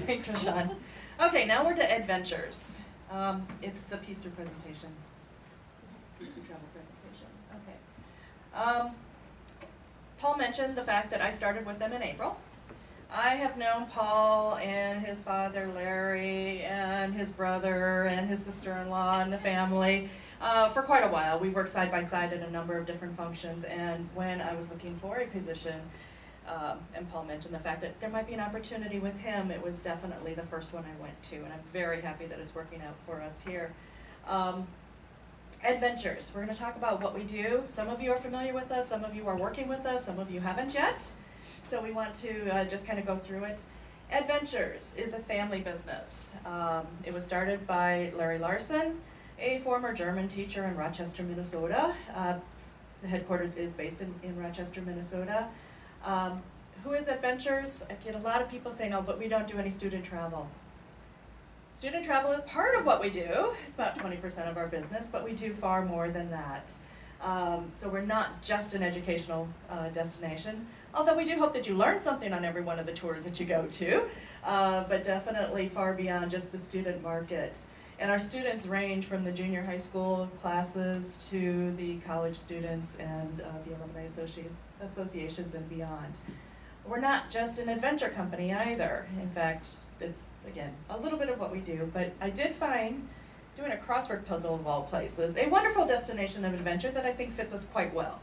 Thanks, Rashawn. Okay, now we're to adventures. It's the Peace Through presentation. Peace Through travel presentation. Okay. Paul mentioned the fact that I started with them in April. I have known Paul and his father Larry and his brother and his sister-in-law and the family for quite a while. We've worked side by side in a number of different functions, and when I was looking for a position, and Paul mentioned the fact that there might be an opportunity with him, it was definitely the first one I went to, and I'm very happy that it's working out for us here. Adventures. We're going to talk about what we do. Some of you are familiar with us, some of you are working with us, some of you haven't yet. So we want to just kind of go through it. Adventures is a family business. It was started by Larry Larson, a former German teacher in Rochester, Minnesota. The headquarters is based in Rochester, Minnesota. Who is Adventures? I get a lot of people saying, oh, but we don't do any student travel. Student travel is part of what we do. It's about 20% of our business, but we do far more than that. So we're not just an educational destination, although we do hope that you learn something on every one of the tours that you go to, but definitely far beyond just the student market. And our students range from the junior high school classes to the college students and the alumni associations and beyond. We're not just an adventure company either. In fact, it's, again, a little bit of what we do, but I did find, doing a crossword puzzle of all places, a wonderful destination of adventure that I think fits us quite well.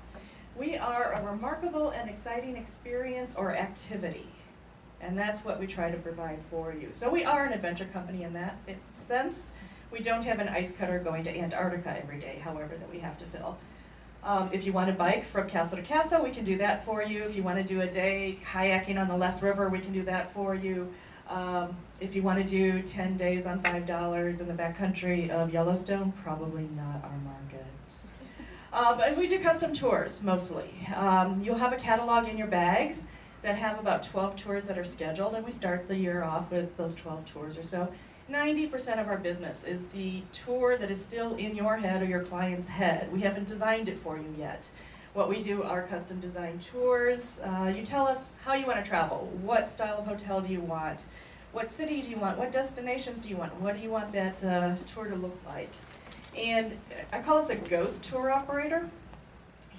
We are a remarkable and exciting experience or activity, and that's what we try to provide for you. So we are an adventure company in that sense. We don't have an ice cutter going to Antarctica every day, however, that we have to fill. If you want to bike from castle to castle, we can do that for you. If you want to do a day kayaking on the Less River, we can do that for you. If you want to do 10 days on $5 in the backcountry of Yellowstone, probably not our market. But we do custom tours, mostly. You'll have a catalog in your bags that have about 12 tours that are scheduled, and we start the year off with those 12 tours or so. 90% of our business is the tour that is still in your head or your client's head. We haven't designed it for you yet. What we do are custom designed tours. You tell us how you want to travel. What style of hotel do you want? What city do you want? What destinations do you want? What do you want that tour to look like? And I call us a ghost tour operator,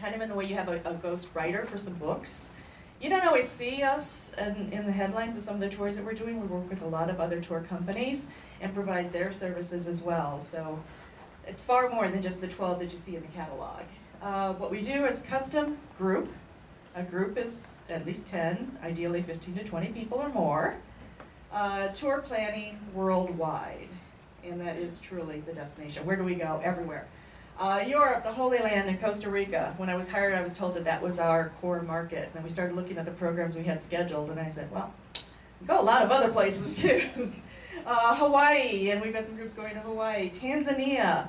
kind of in the way you have a ghost writer for some books. You don't always see us in the headlines of some of the tours that we're doing. We work with a lot of other tour companies and provide their services as well. So it's far more than just the 12 that you see in the catalog. What we do is custom group. A group is at least 10, ideally 15 to 20 people or more. Tour planning worldwide, and that is truly the destination. Where do we go? Everywhere. Europe, the Holy Land, and Costa Rica. When I was hired, I was told that that was our core market. And we started looking at the programs we had scheduled, and I said, well, we go a lot of other places too. Hawaii, and we've got some groups going to Hawaii. Tanzania,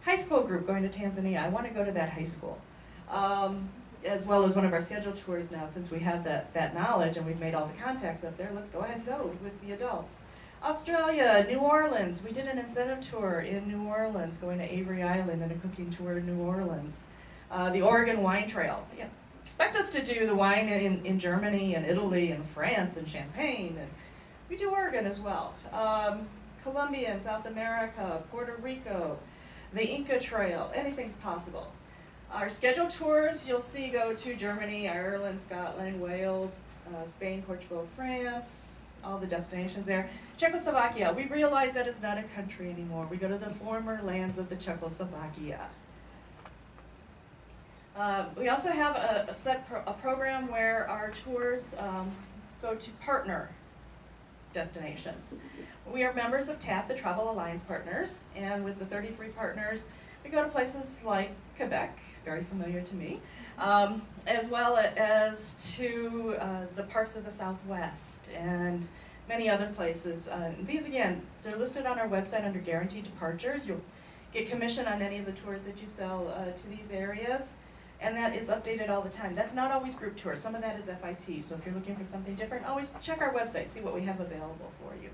high school group going to Tanzania. I want to go to that high school. As well as one of our scheduled tours now, since we have that knowledge and we've made all the contacts up there, let's go ahead and go with the adults. Australia, New Orleans. We did an incentive tour in New Orleans, going to Avery Island and a cooking tour in New Orleans. The Oregon Wine Trail. Yeah. Expect us to do the wine in Germany and Italy and France and Champagne. And we do Oregon as well. Colombia and South America, Puerto Rico, the Inca Trail. Anything's possible. Our scheduled tours, you'll see, go to Germany, Ireland, Scotland, Wales, Spain, Portugal, France, all the destinations there. Czechoslovakia, we realize that is not a country anymore. We go to the former lands of the Czechoslovakia. We also have a program where our tours go to partner destinations. We are members of TAP, the Travel Alliance Partners, and with the 33 partners, we go to places like Quebec, very familiar to me, as well as to the parts of the Southwest and many other places. These, again, they're listed on our website under Guaranteed Departures. You'll get commission on any of the tours that you sell to these areas, and that is updated all the time. That's not always group tours. Some of that is FIT, so if you're looking for something different, always check our website, see what we have available for you.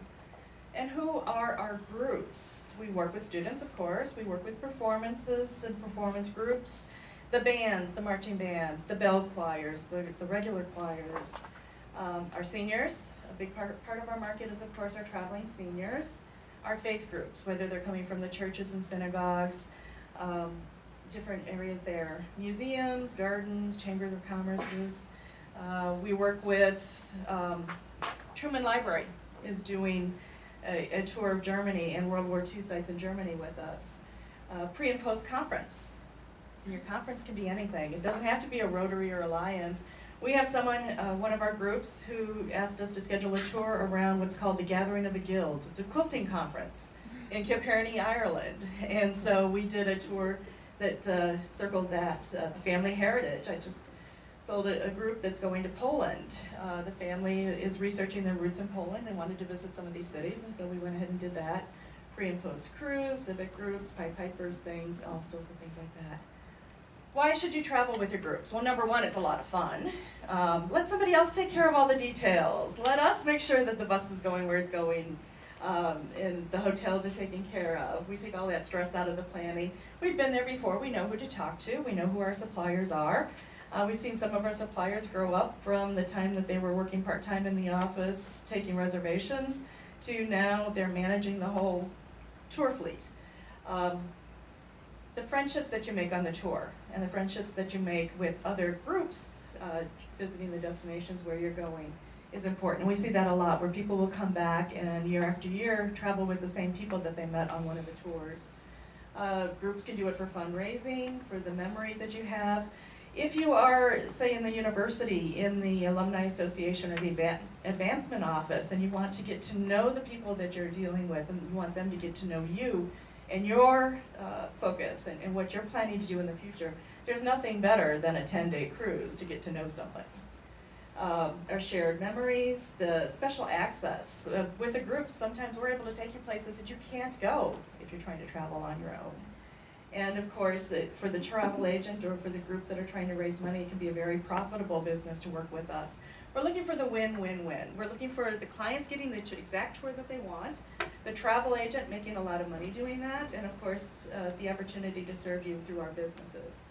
And who are our groups? We work with students, of course. We work with performances and performance groups, the bands, the marching bands, the bell choirs, the regular choirs. Our seniors, a big part of our market is, of course, our traveling seniors. Our faith groups, whether they're coming from the churches and synagogues, different areas there. Museums, gardens, chambers of commerces. We work with Truman Library is doing a tour of Germany and World War II sites in Germany with us. Pre and post conference. And your conference can be anything. It doesn't have to be a Rotary or Alliance. We have someone, one of our groups, who asked us to schedule a tour around what's called the Gathering of the Guilds. It's a quilting conference in Kilkenny, Ireland. And so we did a tour that circled that family heritage. I just sold a group that's going to Poland. The family is researching their roots in Poland and wanted to visit some of these cities, and so we went ahead and did that. Pre and post cruise, civic groups, Pied Pipers, things, all sorts of things like that. Why should you travel with your groups? Well, number one, it's a lot of fun. Let somebody else take care of all the details. Let us make sure that the bus is going where it's going, and the hotels are taken care of. We take all that stress out of the planning. We've been there before. We know who to talk to. We know who our suppliers are. We've seen some of our suppliers grow up from the time that they were working part-time in the office, taking reservations, to now they're managing the whole tour fleet. The friendships that you make on the tour and the friendships that you make with other groups visiting the destinations where you're going is important. And we see that a lot, where people will come back and year after year travel with the same people that they met on one of the tours. Groups can do it for fundraising, for the memories that you have. If you are, say, in the university, in the Alumni Association or the Advancement Office, and you want to get to know the people that you're dealing with, and you want them to get to know you and your focus and what you're planning to do in the future, there's nothing better than a 10-day cruise to get to know somebody. Our shared memories, the special access. With the groups, sometimes we're able to take you places that you can't go if you're trying to travel on your own. And of course, for the travel agent or for the groups that are trying to raise money, it can be a very profitable business to work with us. We're looking for the win-win-win. We're looking for the clients getting the exact tour that they want, the travel agent making a lot of money doing that, and of course, the opportunity to serve you through our businesses.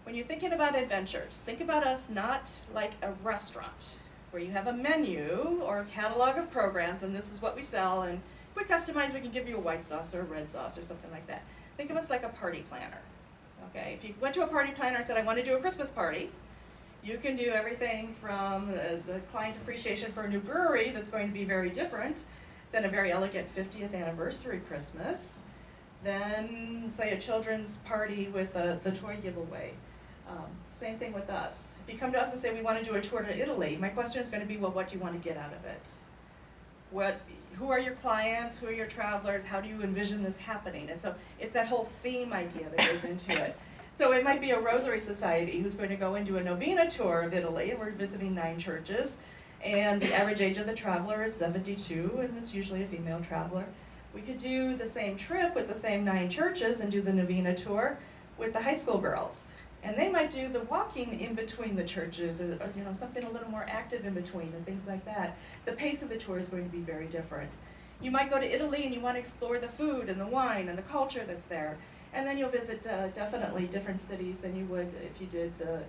When you're thinking about adventures, think about us not like a restaurant where you have a menu or a catalog of programs, and this is what we sell, and if we customize, we can give you a white sauce or a red sauce or something like that. Think of us like a party planner. Okay, if you went to a party planner and said, I want to do a Christmas party, you can do everything from the client appreciation for a new brewery that's going to be very different than a very elegant 50th anniversary Christmas, then say a children's party with the toy giveaway. Same thing with us. If you come to us and say we want to do a tour to Italy, my question is going to be, well, what do you want to get out of it? Who are your clients? Who are your travelers? How do you envision this happening? And so it's that whole theme idea that goes into it. So it might be a Rosary Society who's going to go and do a novena tour of Italy, and we're visiting 9 churches, and the average age of the traveler is 72, and it's usually a female traveler. We could do the same trip with the same 9 churches and do the novena tour with the high school girls. And they might do the walking in between the churches, or something a little more active in between, and things like that. The pace of the tour is going to be very different. You might go to Italy and you want to explore the food and the wine and the culture that's there. And then you'll visit definitely different cities than you would if you did the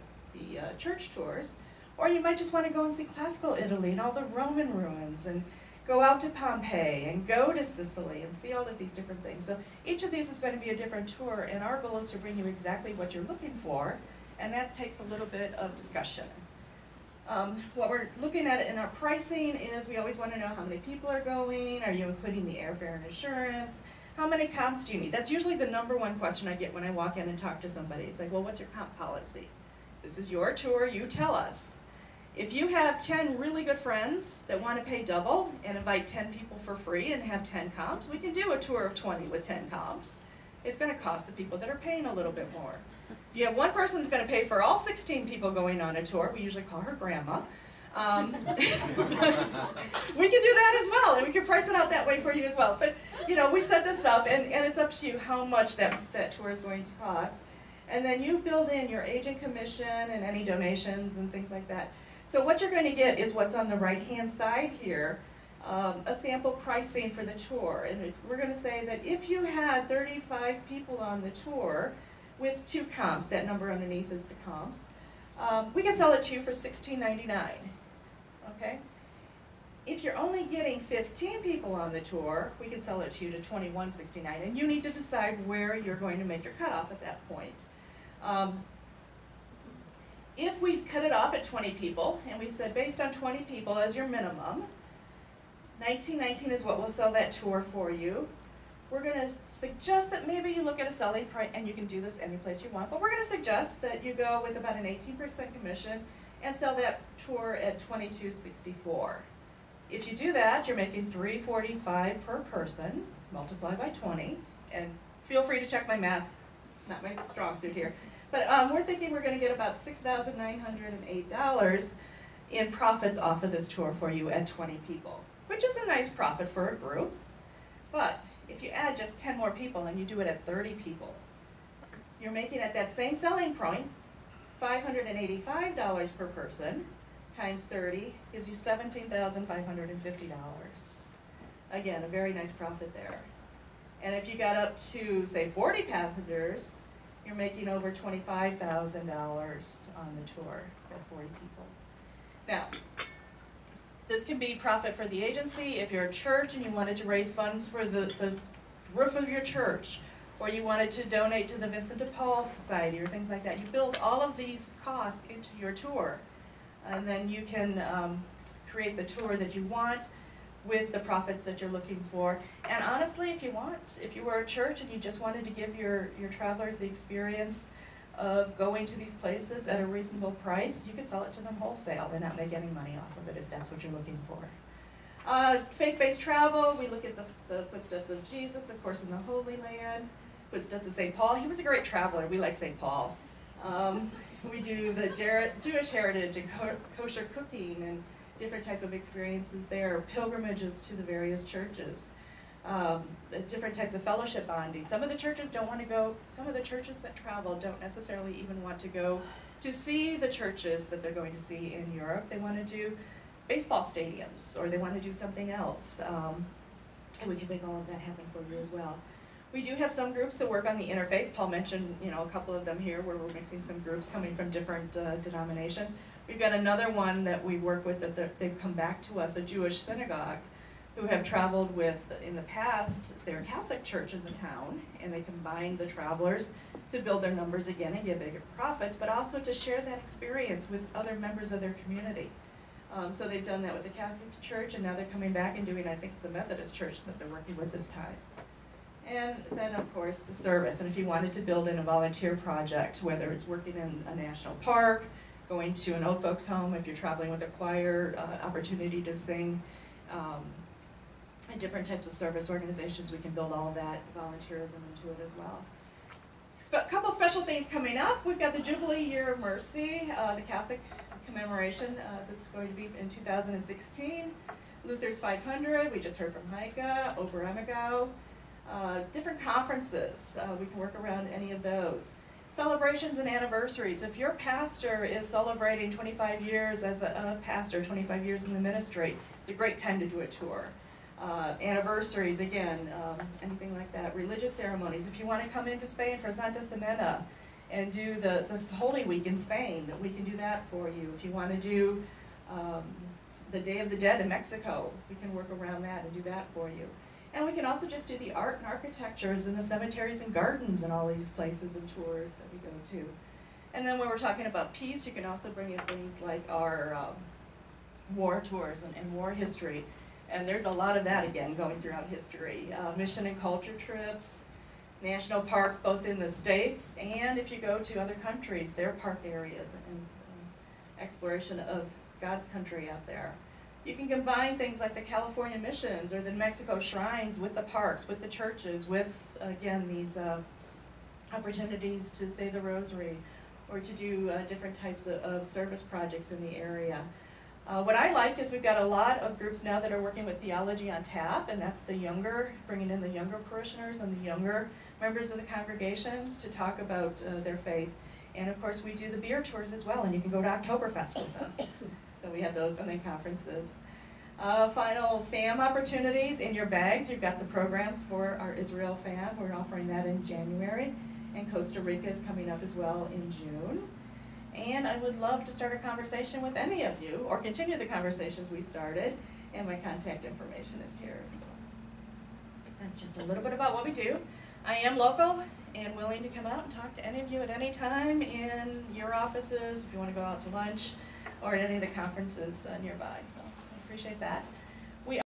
church tours. Or you might just want to go and see classical Italy and all the Roman ruins, and go out to Pompeii and go to Sicily and see all of these different things. So each of these is going to be a different tour, and our goal is to bring you exactly what you're looking for, and that takes a little bit of discussion. What we're looking at in our pricing is we always want to know how many people are going, are you including the airfare and insurance, how many comps do you need? That's usually the #1 question I get when I walk in and talk to somebody. It's like, well, what's your comp policy? This is your tour, you tell us. If you have 10 really good friends that want to pay double and invite 10 people for free and have 10 comps, we can do a tour of 20 with 10 comps. It's going to cost the people that are paying a little bit more. If you have one person that's going to pay for all 16 people going on a tour, we usually call her grandma. We can do that as well, and we can price it out that way for you as well. But we set this up, and it's up to you how much that tour is going to cost. And then you build in your agent commission and any donations and things like that. So what you're going to get is what's on the right-hand side here, a sample pricing for the tour. And we're going to say that if you had 35 people on the tour with 2 comps, that number underneath is the comps, we can sell it to you for $16.99. okay? If you're only getting 15 people on the tour, we can sell it to you to $21.69, and you need to decide where you're going to make your cutoff at that point. If we cut it off at 20 people, and we said based on 20 people as your minimum, $19.19 is what we'll sell that tour for you. We're going to suggest that maybe you look at a selling price, and you can do this any place you want, but we're going to suggest that you go with about an 18% commission and sell that tour at $22.64. If you do that, you're making $345 per person, multiplied by 20, and feel free to check my math, not my strong suit here. But we're thinking we're going to get about $6,908 in profits off of this tour for you at 20 people, which is a nice profit for a group. But if you add just 10 more people and you do it at 30 people, you're making at that same selling point $585 per person times 30 gives you $17,550. Again, a very nice profit there. And if you got up to, say, 40 passengers, you're making over $25,000 on the tour for 40 people. Now, this can be profit for the agency if you're a church and you wanted to raise funds for the roof of your church, or you wanted to donate to the Vincent de Paul Society or things like that. You build all of these costs into your tour, and then you can create the tour that you want with the profits that you're looking for. And honestly, if you were a church and you just wanted to give your travelers the experience of going to these places at a reasonable price, you could sell it to them wholesale and not make any money off of it if that's what you're looking for. Faith-based travel, we look at the footsteps of Jesus, of course, in the Holy Land, footsteps of St. Paul. He was a great traveler. We like St. Paul. We do the Jewish heritage and kosher cooking and different type of experiences there, pilgrimages to the various churches, different types of fellowship bonding. Some of the churches don't want to go, some of the churches that travel don't necessarily even want to go to see the churches that they're going to see in Europe. They want to do baseball stadiums, or they want to do something else. And we can make all of that happen for you as well. We do have some groups that work on the interfaith. Paul mentioned, a couple of them here where we're mixing some groups coming from different denominations. We've got another one that we work with that they've come back to us, a Jewish synagogue, who have traveled with, in the past, their Catholic church in the town, and they combine the travelers to build their numbers again and get bigger profits, but also to share that experience with other members of their community. So they've done that with the Catholic church, and now they're coming back and doing, I think it's a Methodist church that they're working with this time. And then, of course, the service. And if you wanted to build in a volunteer project, whether it's working in a national park, going to an old folks home, if you're traveling with a choir, opportunity to sing, and different types of service organizations, we can build all of that volunteerism into it as well. A couple special things coming up. We've got the Jubilee Year of Mercy, the Catholic commemoration that's going to be in 2016. Luther's 500, we just heard from Heike, Oberammergau. Different conferences, we can work around any of those. Celebrations and anniversaries. If your pastor is celebrating 25 years as a pastor, 25 years in the ministry, it's a great time to do a tour. Anniversaries, again, anything like that. Religious ceremonies. If you want to come into Spain for Santa Semana and do this Holy Week in Spain, we can do that for you. If you want to do the Day of the Dead in Mexico, we can work around that and do that for you. And we can also just do the art and architectures and the cemeteries and gardens and all these places and tours that we go to. And then when we're talking about peace, you can also bring in things like our war tours and war history. And there's a lot of that, again, going throughout history. Mission and culture trips, national parks both in the States, and if you go to other countries, their park areas and exploration of God's country out there. You can combine things like the California missions or the New Mexico shrines with the parks, with the churches, with, again, these opportunities to say the rosary or to do different types of service projects in the area. What I like is we've got a lot of groups now that are working with Theology on Tap, and that's the younger, bringing in the younger parishioners and the younger members of the congregations to talk about their faith. And of course we do the beer tours as well, and you can go to Oktoberfest with us. So we have those in the conferences. Final FAM opportunities. In your bags, you've got the programs for our Israel FAM. We're offering that in January. And Costa Rica is coming up as well in June. And I would love to start a conversation with any of you, or continue the conversations we've started, and my contact information is here. So that's just a little bit about what we do. I am local and willing to come out and talk to any of you at any time in your offices, if you want to go out to lunch, or at any of the conferences nearby, so I appreciate that.